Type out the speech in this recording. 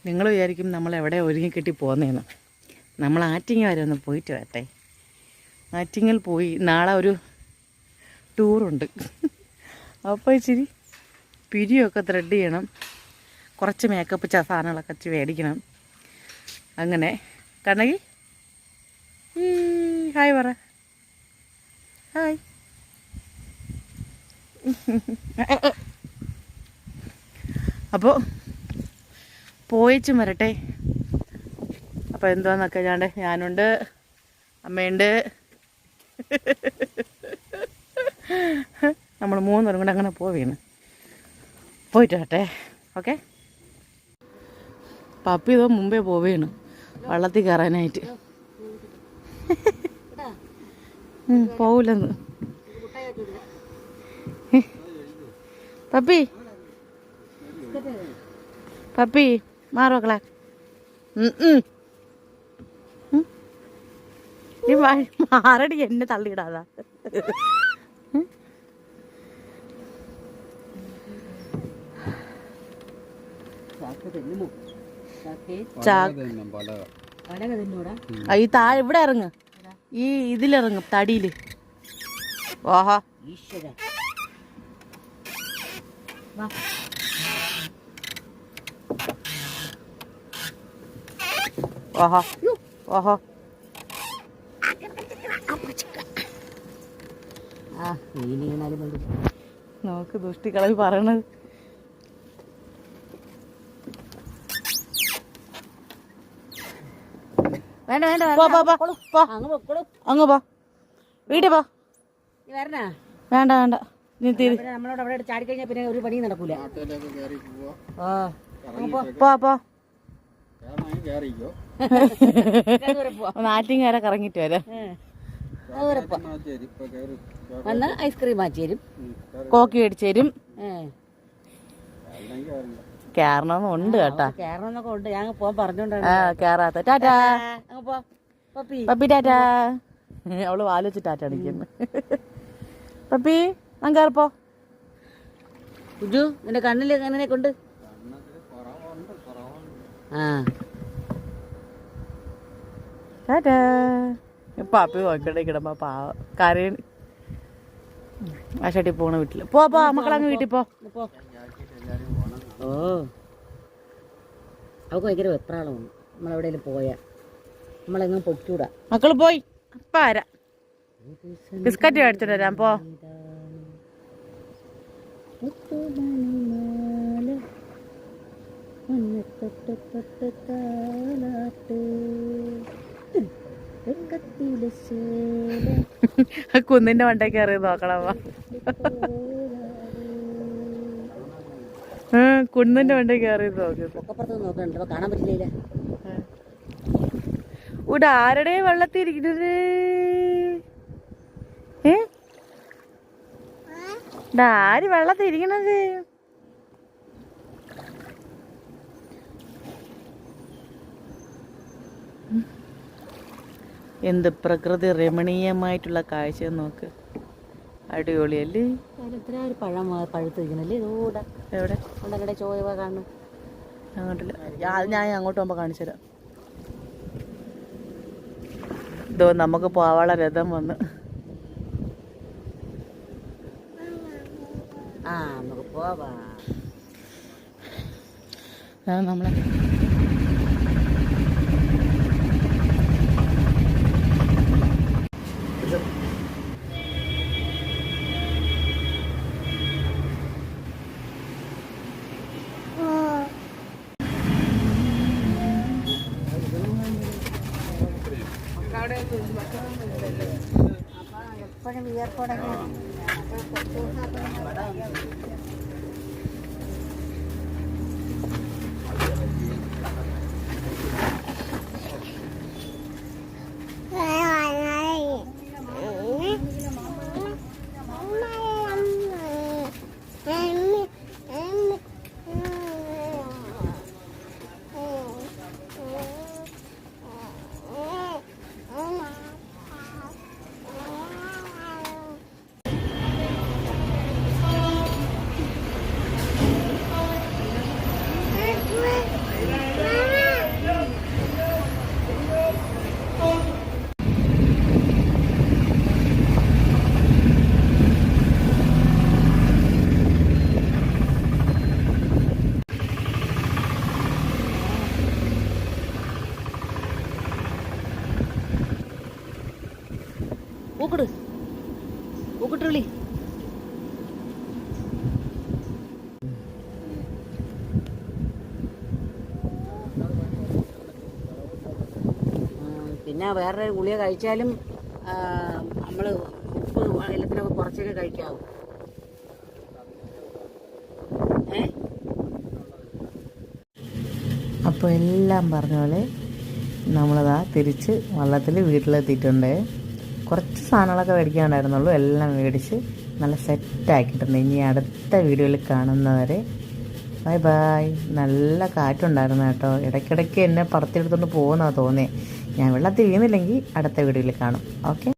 നിങ്ങൾ വിചാരിക്കും നമ്മൾ എവിടെ ഒരുങ്ങിക്കെട്ടി പോകുന്നതെന്ന്. നമ്മൾ ആറ്റിങ്ങ വരെ ഒന്ന് പോയിട്ട് വരട്ടെ. ആറ്റിങ്ങിൽ പോയി നാളെ ഒരു ടൂറുണ്ട്. അപ്പോൾ ഇച്ചിരി പിരിയൊക്കെ ത്രെഡ് ചെയ്യണം, കുറച്ച് മേക്കപ്പ് സാധനങ്ങളൊക്കെ വെച്ച് മേടിക്കണം. അങ്ങനെ കണ്ണകി ഹായ് പറ. ഹായ്. അപ്പോൾ പോയിച്ചും വരട്ടെ. അപ്പോൾ എന്താന്നൊക്കെ ഞാനുണ്ട്, അമ്മയുണ്ട്, നമ്മൾ മൂന്നേരും കൂടെ അങ്ങനെ പോവുകയാണ്. പോയിട്ട് വരട്ടെ. ഓക്കെ. പപ്പി ഇതോ മുമ്പേ പോവുകയാണ് വള്ളത്തിൽ കയറാനായിട്ട്. പോവില്ലെന്ന്. പപ്പി പപ്പി മാറോക്കളെ. നീ മാറടി, എന്നെ തള്ളിയിടാതാ. ഈ താഴെ ഇവിടെ ഇറങ്ങ്, ഈ ഇതിലിറങ്ങും തടിയില്. ഓഹോ ഓഹോ ഓഹോ. നോക്ക് ദുഷ്ടിക്കളവി പറയണത്. വേണ്ട വേണ്ട, അങ്ങ് പോ, വീട്ടിൽ പോ. വേണ്ട വേണ്ട, നമ്മളോട് അവിടെ ചാടിക്കഴിഞ്ഞാൽ പിന്നെ ഒരു പണി നടക്കൂല. നാട്ടിങ് വരെ കറങ്ങിട്ട് വരാം. വന്ന് ഐസ്ക്രീം മാറ്റി തരും, കോക്കി മേടിച്ചു തരും. കേറണമെന്നുണ്ട് കേട്ടാ, കേറണമെന്നൊക്കെ ഉണ്ട്. ഞാൻ പോകാൻ പറഞ്ഞോണ്ടാണ് കേറാത്ത. ടാറ്റാ പപ്പി, ടാറ്റാ. അവള് വാലോച്ച് ടാറ്റ അടിക്കുന്നു. പപ്പി ഞാൻ കയറിപ്പോ. കുജു നിന്റെ കണ്ണില് അങ്ങനെ കൊണ്ട്. ടാറ്റാ. പാപ്പി നോക്കണ്ടിരിക്കണ പാവ കരയണ്. ആ ഷട്ടി പോണ വീട്ടില് പോ. മക്കളങ്ങ് വീട്ടിൽ പോ. ഓ അവൾക്ക് ഭയങ്കര വെപ്രാളമാണ്. നമ്മളെവിടെയെങ്കിലും പോയാ നമ്മളെങ്ങും പൊയ്ക്കൂടാ. മക്കള് പോയി. അപ്പ ആരാ ബിസ്ക്കറ്റ് മേടിച്ചിട്ട് വരാം. പോ. കുന്നിന്റെ മണ്ടയ്ക്ക് കയറി നോക്കണമ്മ. കുന്നിന്റെ മണ്ടയ്ക്ക് കയറി നോക്കുന്നുണ്ട്, കാണാൻ പറ്റില്ല. ഇവിടെ ആരുടെ വെള്ളത്തിൽ ഇരിക്കുന്നത്? ആര് വെള്ളത്തിൽ ഇരിക്കണത്? എന്ത് പ്രകൃതി രമണീയമായിട്ടുള്ള കാഴ്ച നോക്ക്. അടിപൊളിയല്ലേ? ഒരു പഴം പഴുത്തിരിക്കണല്ലേ ഇതൂടെ. എവിടെ ഉണ്ടല്ലേ ചോയ കാണും. അങ്ങോട്ടില്ല, ഞാൻ അങ്ങോട്ട് പോകുമ്പോൾ കാണിച്ചു തരാം. ഇതോ നമുക്ക് പാവാള രഥം വന്ന്. നമുക്ക് പോവാ. നമ്മളെ എപ്പോഴും വിയർപ്പോടെ പൂക്കിട് പൂക്കിട്ടുള്ളി. പിന്നെ വേറെ ഗുളിക കഴിച്ചാലും നമ്മൾ ഉപ്പ് എല്ലാത്തിനൊക്കെ കുറച്ചൊക്കെ കഴിക്കാവൂ. അപ്പോൾ എല്ലാം പറഞ്ഞ പോലെ നമ്മളതാ തിരിച്ച് വള്ളത്തിൽ വീട്ടിലെത്തിയിട്ടുണ്ട്. കുറച്ച് സാധനങ്ങളൊക്കെ മേടിക്കാനുണ്ടായിരുന്നുള്ളൂ, എല്ലാം മേടിച്ച് നല്ല സെറ്റാക്കിയിട്ടുണ്ട്. ഇനി അടുത്ത വീഡിയോയിൽ കാണുന്നവരെ ബൈ ബൈ. നല്ല കാറ്റുണ്ടായിരുന്നു കേട്ടോ, ഇടയ്ക്കിടയ്ക്ക് എന്നെ പറത്തിയെടുത്തുകൊണ്ട് പോകുന്നതാണ് തോന്നിയത്. ഞാൻ വെള്ളത്തിൽ വീണില്ലെങ്കിൽ അടുത്ത വീഡിയോയിൽ കാണും. ഓക്കെ.